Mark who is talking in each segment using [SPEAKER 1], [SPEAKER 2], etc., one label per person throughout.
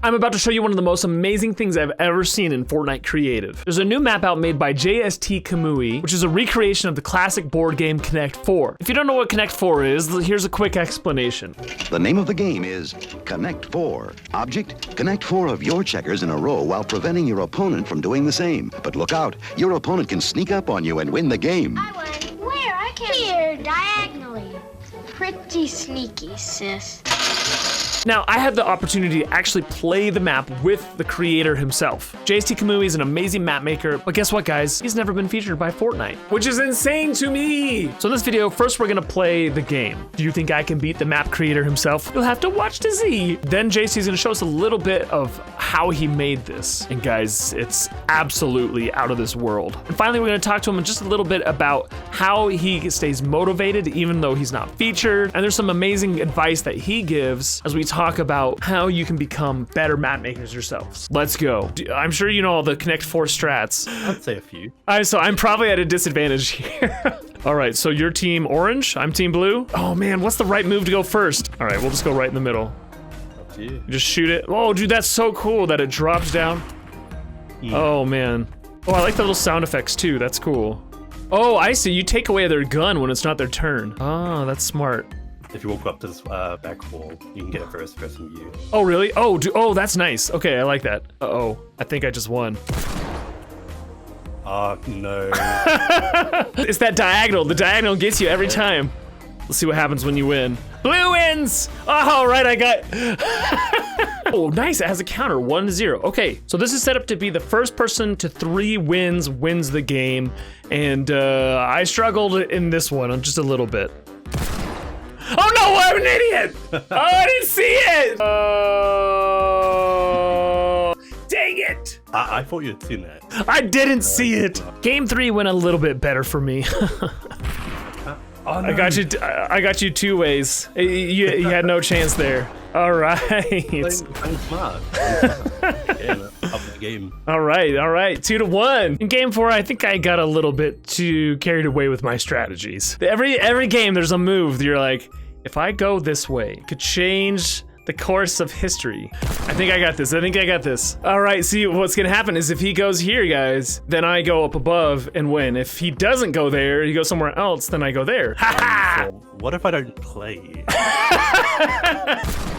[SPEAKER 1] I'm about to show you one of the most amazing things I've ever seen in Fortnite Creative. There's a new map out made by JstKamui, which is a recreation of the classic board game Connect Four. If you don't know what Connect Four is, here's a quick explanation.
[SPEAKER 2] The name of the game is Connect Four. Object, connect 4 of your checkers in a row while preventing your opponent from doing the same. But look out, your opponent can sneak up on you and win the game.
[SPEAKER 3] I won. Where? I can't. Here, diagonally. Pretty sneaky, sis.
[SPEAKER 1] Now, I had the opportunity to actually play the map with the creator himself. JstKamui is an amazing map maker, but guess what, guys? He's never been featured by Fortnite, which is insane to me. So in this video, first we're gonna play the game. Do you think I can beat the map creator himself? You'll have to watch to see. Then JST's gonna show us a little bit of how he made this. And guys, it's absolutely out of this world. And finally, we're gonna talk to him just a little bit about how he stays motivated even though he's not featured. And there's some amazing advice that he gives as we talk about how you can become better map makers yourselves. Let's go. I'm sure you know all the Connect Four strats.
[SPEAKER 4] I'd say a few.
[SPEAKER 1] So I'm probably at a disadvantage here. All right, so you're team orange, I'm team blue. Oh man, what's the right move to go first? All right, we'll just go right in the middle.
[SPEAKER 4] Up to you.
[SPEAKER 1] Just shoot it. Oh dude, that's so cool that it drops down.
[SPEAKER 4] Yeah.
[SPEAKER 1] Oh man. Oh, I like the little sound effects too, that's cool. Oh, I see, you take away their gun when it's not their turn. Oh, that's smart.
[SPEAKER 4] If you walk up to this back wall, you can get a first person view.
[SPEAKER 1] Oh really? Oh, oh, that's nice. Okay, I like that. Uh-oh, I think I just won.
[SPEAKER 4] No.
[SPEAKER 1] It's that diagonal. The diagonal gets you every time. Let's see what happens when you win. Blue wins! Oh, right, I got... Oh, nice, it has a counter, 1-0. Okay, so this is set up to be the first person to 3 wins wins the game. And I struggled in this one just a little bit. Oh no, I'm an idiot! Oh, I didn't see it! Oh, dang it!
[SPEAKER 4] I thought you'd seen that.
[SPEAKER 1] I didn't see it. Game 3 went a little bit better for me.
[SPEAKER 4] Oh, no.
[SPEAKER 1] I got you 2 ways. You had no chance there. All right.
[SPEAKER 4] I'm smart. Yeah, up the game.
[SPEAKER 1] All right, 2-1. In game 4, I think I got a little bit too carried away with my strategies. Every game, there's a move that you're like, if I go this way, it could change the course of history. I think I got this. All right, see, what's gonna happen is if he goes here, guys, then I go up above and win. If he doesn't go there, he goes somewhere else, then I go there. Ha
[SPEAKER 4] So what if I don't play?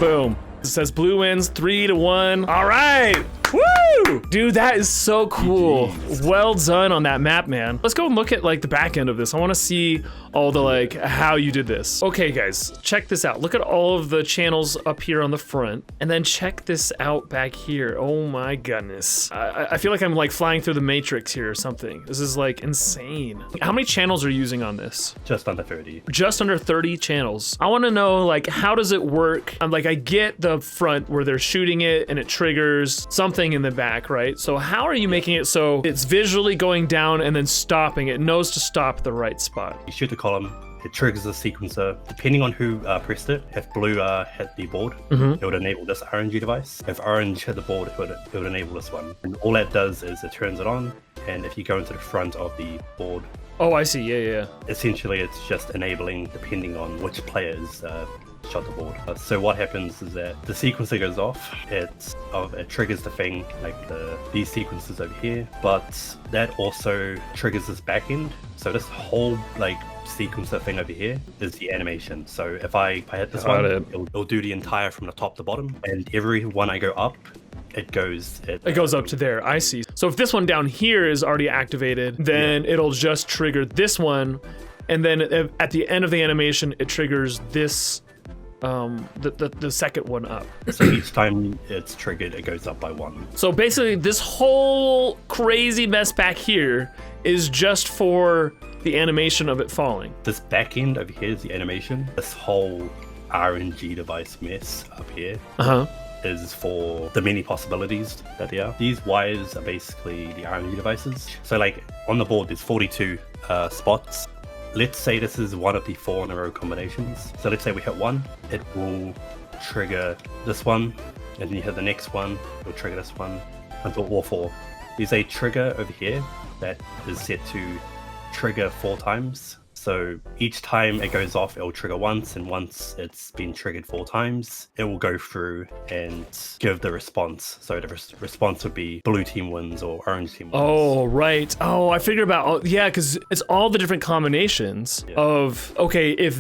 [SPEAKER 1] Boom. It says blue wins 3-1. All right. Woo! Dude, that is so cool.
[SPEAKER 4] GGs.
[SPEAKER 1] Well done on that map, man. Let's go and look at like the back end of this. I want to see all the like how you did this. Okay, guys, check this out. Look at all of the channels up here on the front, and then check this out back here. Oh my goodness. I feel like I'm like flying through the Matrix here or something. This is like insane. How many channels are you using on this?
[SPEAKER 4] Just under 30.
[SPEAKER 1] Just under 30 channels. I want to know like how does it work? I'm like I get the front where they're shooting it and it triggers something in the back, right? So how are you making it so it's visually going down and then stopping? It knows to stop at the right spot.
[SPEAKER 4] You shoot the column, it triggers the sequencer. Depending on who pressed it, if blue hit the board, it would enable this RNG device. If orange hit the board, it would enable this one. And all that does is it turns it on, and if you go into the front of the board,
[SPEAKER 1] Oh, I see, yeah.
[SPEAKER 4] essentially it's just enabling depending on which players shot the board. So what happens is that the sequencer goes off, it triggers the thing, like these sequences over here, but that also triggers this back end. So this whole like sequencer thing over here is the animation. So if I hit this
[SPEAKER 1] Got
[SPEAKER 4] one,
[SPEAKER 1] it.
[SPEAKER 4] it'll do the entire from the top to bottom, and every one I go up, it goes
[SPEAKER 1] up to there, I see. So if this one down here is already activated, then it'll just trigger this one, and then at the end of the animation, it triggers this, the second one up.
[SPEAKER 4] So each time it's triggered, it goes up by 1.
[SPEAKER 1] So basically this whole crazy mess back here is just for the animation of it falling.
[SPEAKER 4] This back end over here is the animation. This whole RNG device mess up here is for the many possibilities that there are. These wires are basically the RNG devices. So like on the board, there's 42 spots. Let's say this is one of the 4 in a row combinations. So let's say we hit 1, it will trigger this one, and then you hit the next one, it will trigger this one, until all 4. There's a trigger over here that is set to trigger 4 times. So each time it goes off, it'll trigger once, and once it's been triggered 4 times, it will go through and give the response. So the response would be blue team wins or orange team wins.
[SPEAKER 1] Oh, right. Oh, I figured about, oh, yeah, because it's all the different combinations of, okay, if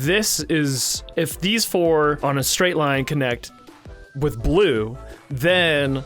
[SPEAKER 1] these 4 on a straight line connect with blue, then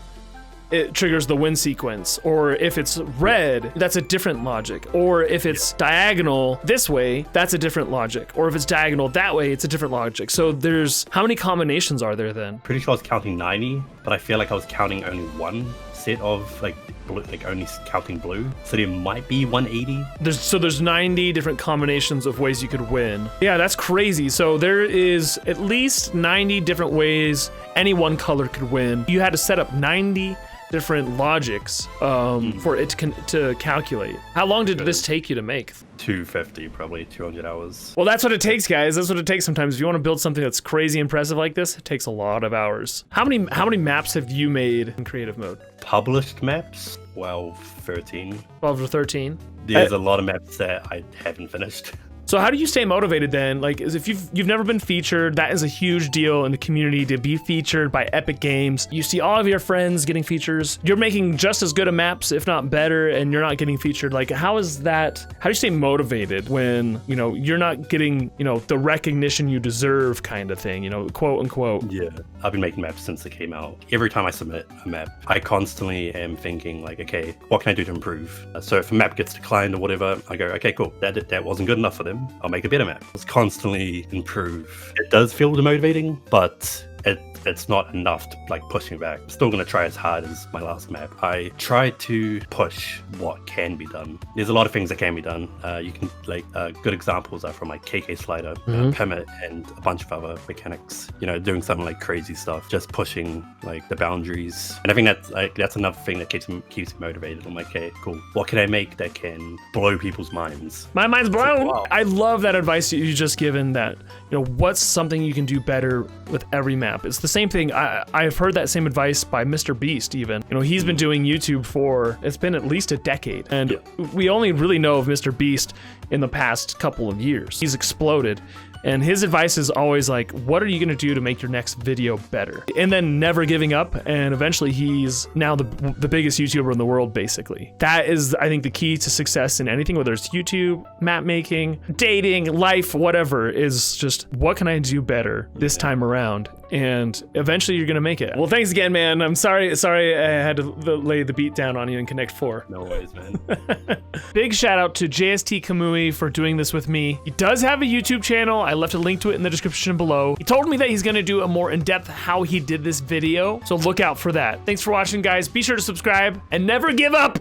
[SPEAKER 1] it triggers the win sequence. Or if it's red, that's a different logic. Or if it's diagonal this way, that's a different logic. Or if it's diagonal that way, it's a different logic. So there's, how many combinations are there then?
[SPEAKER 4] Pretty sure I was counting 90, but I feel like I was counting only one set of like blue, like only counting blue. So there might be 180.
[SPEAKER 1] There's 90 different combinations of ways you could win. Yeah, that's crazy. So there is at least 90 different ways any one color could win. You had to set up 90 different logics for it to calculate. How long did this take you to make?
[SPEAKER 4] 250, probably 200 hours.
[SPEAKER 1] Well, that's what it takes, guys. That's what it takes sometimes. If you want to build something that's crazy impressive like this, it takes a lot of hours. How many maps have you made in creative mode?
[SPEAKER 4] Published maps? Well, 13.
[SPEAKER 1] 12 or 13?
[SPEAKER 4] There's a lot of maps that I haven't finished.
[SPEAKER 1] So how do you stay motivated then? Like, as if you've never been featured, that is a huge deal in the community to be featured by Epic Games. You see all of your friends getting features. You're making just as good of maps, if not better, and you're not getting featured. Like, how is that? How do you stay motivated when, you know, you're not getting, you know, the recognition you deserve kind of thing, you know, quote unquote?
[SPEAKER 4] Yeah, I've been making maps since they came out. Every time I submit a map, I constantly am thinking like, okay, what can I do to improve? So if a map gets declined or whatever, I go, okay, cool, that wasn't good enough for them. I'll make a better map. It's constantly improve. It does feel demotivating, but it's not enough to like push me back. I'm still gonna try as hard as my last map. I try to push what can be done. There's a lot of things that can be done. You can like good examples are from like KK Slider, Permit, and a bunch of other mechanics. You know, doing something like crazy stuff, just pushing like the boundaries. And I think that's another thing that keeps me motivated. I'm like, okay, cool. What can I make that can blow people's minds?
[SPEAKER 1] My mind's blown.
[SPEAKER 4] Wow.
[SPEAKER 1] I love that advice you just given. That, you know, what's something you can do better with every map? It's the same thing. I've heard that same advice by Mr. Beast even. You know, he's been doing YouTube for, it's been at least a decade. And we only really know of Mr. Beast in the past couple of years. He's exploded. And his advice is always like, what are you going to do to make your next video better? And then never giving up. And eventually he's now the biggest YouTuber in the world, basically. That is, I think, the key to success in anything, whether it's YouTube, map making, dating, life, whatever, is just what can I do better this time around? And eventually you're going to make it. Well, thanks again, man. I'm sorry I had to lay the beat down on you in Connect 4.
[SPEAKER 4] No worries, man.
[SPEAKER 1] Big shout out to JstKamui for doing this with me. He does have a YouTube channel. I left a link to it in the description below. He told me that he's going to do a more in-depth how he did this video, so look out for that. Thanks for watching, guys. Be sure to subscribe and never give up.